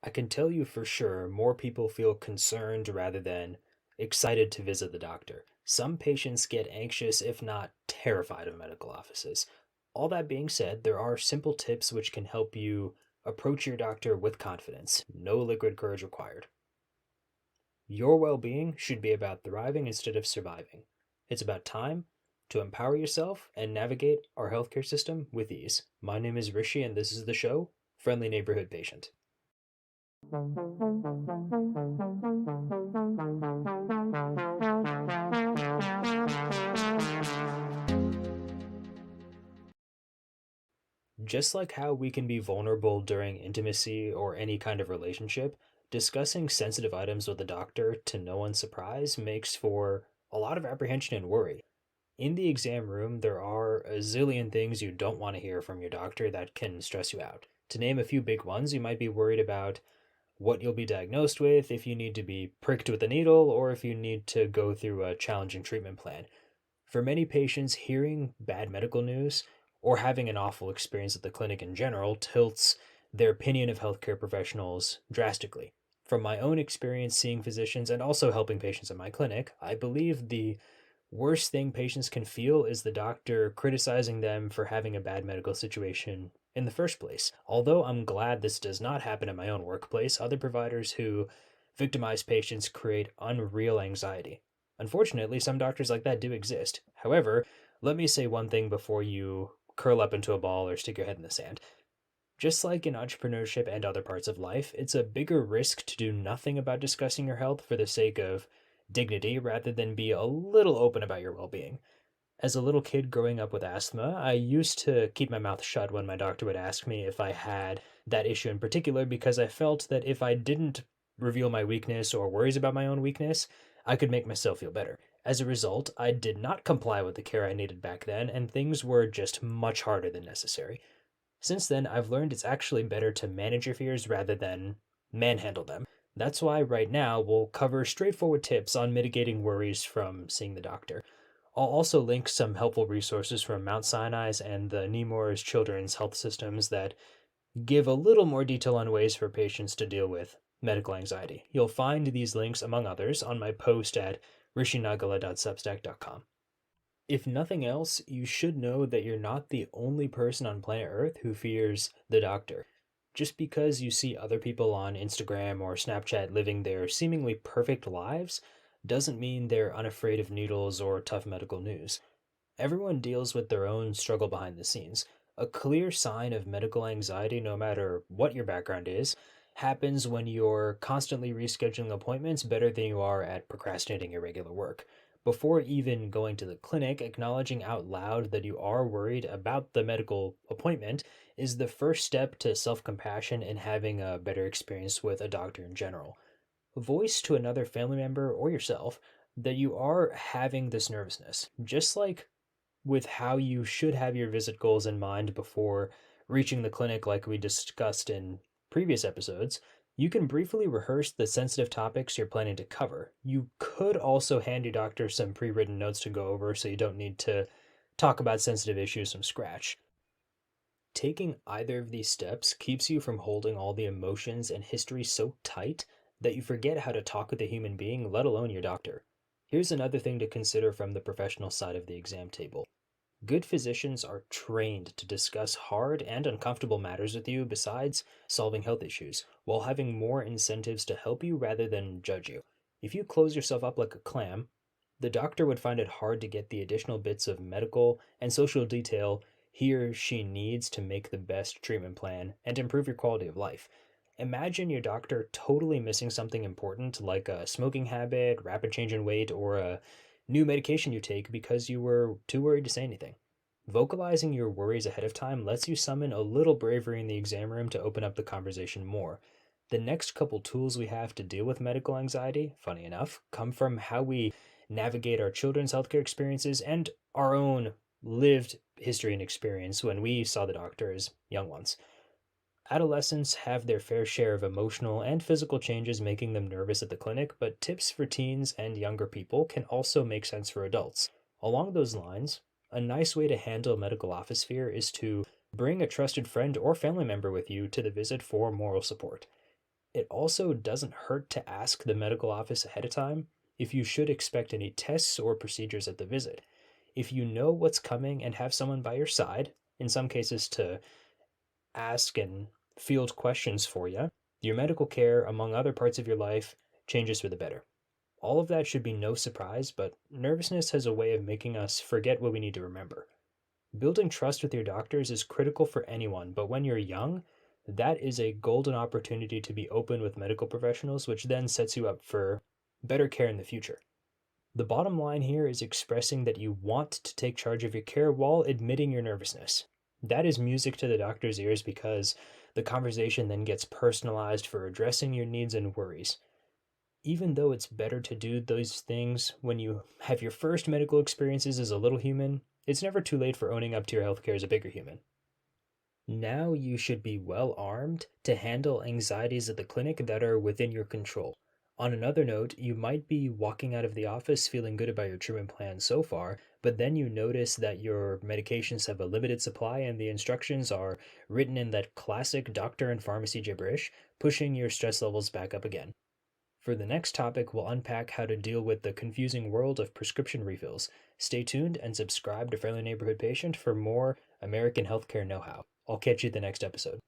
I can tell you for sure more people feel concerned rather than excited to visit the doctor. Some patients get anxious, if not terrified, of medical offices. All that being said, there are simple tips which can help you approach your doctor with confidence. No liquid courage required. Your well being should be about thriving instead of surviving. It's about time to empower yourself and navigate our healthcare system with ease. My name is Rishi, and this is the show Friendly Neighborhood Patient. Just like how we can be vulnerable during intimacy or any kind of relationship, discussing sensitive items with a doctor to no one's surprise makes for a lot of apprehension and worry. In the exam room, there are a zillion things you don't want to hear from your doctor that can stress you out. To name a few big ones, you might be worried about what you'll be diagnosed with, if you need to be pricked with a needle, or if you need to go through a challenging treatment plan. For many patients, hearing bad medical news or having an awful experience at the clinic in general tilts their opinion of healthcare professionals drastically. From my own experience seeing physicians and also helping patients at my clinic, I believe the worst thing patients can feel is the doctor criticizing them for having a bad medical situation in the first place. Although I'm glad this does not happen at my own workplace, other providers who victimize patients create unreal anxiety. Unfortunately, some doctors like that do exist. However, let me say one thing before you curl up into a ball or stick your head in the sand. Just like in entrepreneurship and other parts of life, it's a bigger risk to do nothing about discussing your health for the sake of dignity rather than be a little open about your well being. As a little kid growing up with asthma, I used to keep my mouth shut when my doctor would ask me if I had that issue in particular because I felt that if I didn't reveal my weakness or worries about my own weakness, I could make myself feel better. As a result, I did not comply with the care I needed back then, and things were just much harder than necessary. Since then, I've learned it's actually better to manage your fears rather than manhandle them. That's why right now we'll cover straightforward tips on mitigating worries from seeing the doctor. I'll also link some helpful resources from Mount Sinai's and the Nemours Children's Health Systems that give a little more detail on ways for patients to deal with medical anxiety. You'll find these links, among others, on my post at rishinagala.substack.com. If nothing else, you should know that you're not the only person on planet Earth who fears the doctor. Just because you see other people on Instagram or Snapchat living their seemingly perfect lives doesn't mean they're unafraid of needles or tough medical news. Everyone deals with their own struggle behind the scenes. A clear sign of medical anxiety, no matter what your background is, happens when you're constantly rescheduling appointments better than you are at procrastinating your regular work. Before even going to the clinic, acknowledging out loud that you are worried about the medical appointment is the first step to self compassion and having a better experience with a doctor in general. Voice to another family member or yourself that you are having this nervousness, just like with how you should have your visit goals in mind before reaching the clinic, like we discussed in previous episodes. You can briefly rehearse the sensitive topics you're planning to cover. You could also hand your doctor some pre written notes to go over so you don't need to talk about sensitive issues from scratch. Taking either of these steps keeps you from holding all the emotions and history so tight that you forget how to talk with a human being, let alone your doctor. Here's another thing to consider from the professional side of the exam table. Good physicians are trained to discuss hard and uncomfortable matters with you besides solving health issues, while having more incentives to help you rather than judge you. If you close yourself up like a clam, the doctor would find it hard to get the additional bits of medical and social detail he or she needs to make the best treatment plan and improve your quality of life. Imagine your doctor totally missing something important like a smoking habit, rapid change in weight, or a new medication you take because you were too worried to say anything. Vocalizing your worries ahead of time lets you summon a little bravery in the exam room to open up the conversation more. The next couple tools we have to deal with medical anxiety, funny enough, come from how we navigate our children's healthcare experiences and our own lived history and experience when we saw the doctor as young ones. Adolescents have their fair share of emotional and physical changes making them nervous at the clinic, but tips for teens and younger people can also make sense for adults. Along those lines, a nice way to handle medical office fear is to bring a trusted friend or family member with you to the visit for moral support. It also doesn't hurt to ask the medical office ahead of time if you should expect any tests or procedures at the visit. If you know what's coming and have someone by your side, in some cases to ask and field questions for you, your medical care, among other parts of your life, changes for the better. All of that should be no surprise, but nervousness has a way of making us forget what we need to remember. Building trust with your doctors is critical for anyone, but when you're young, that is a golden opportunity to be open with medical professionals, which then sets you up for better care in the future. The bottom line here is expressing that you want to take charge of your care while admitting your nervousness. That is music to the doctor's ears because the conversation then gets personalized for addressing your needs and worries. Even though it's better to do those things when you have your first medical experiences as a little human, it's never too late for owning up to your healthcare as a bigger human. Now you should be well armed to handle anxieties at the clinic that are within your control. On another note, you might be walking out of the office feeling good about your treatment plan so far, but then you notice that your medications have a limited supply and the instructions are written in that classic doctor and pharmacy gibberish, pushing your stress levels back up again. For the next topic, we'll unpack how to deal with the confusing world of prescription refills. Stay tuned and subscribe to Friendly Neighborhood Patient for more American healthcare know how. I'll catch you at the next episode.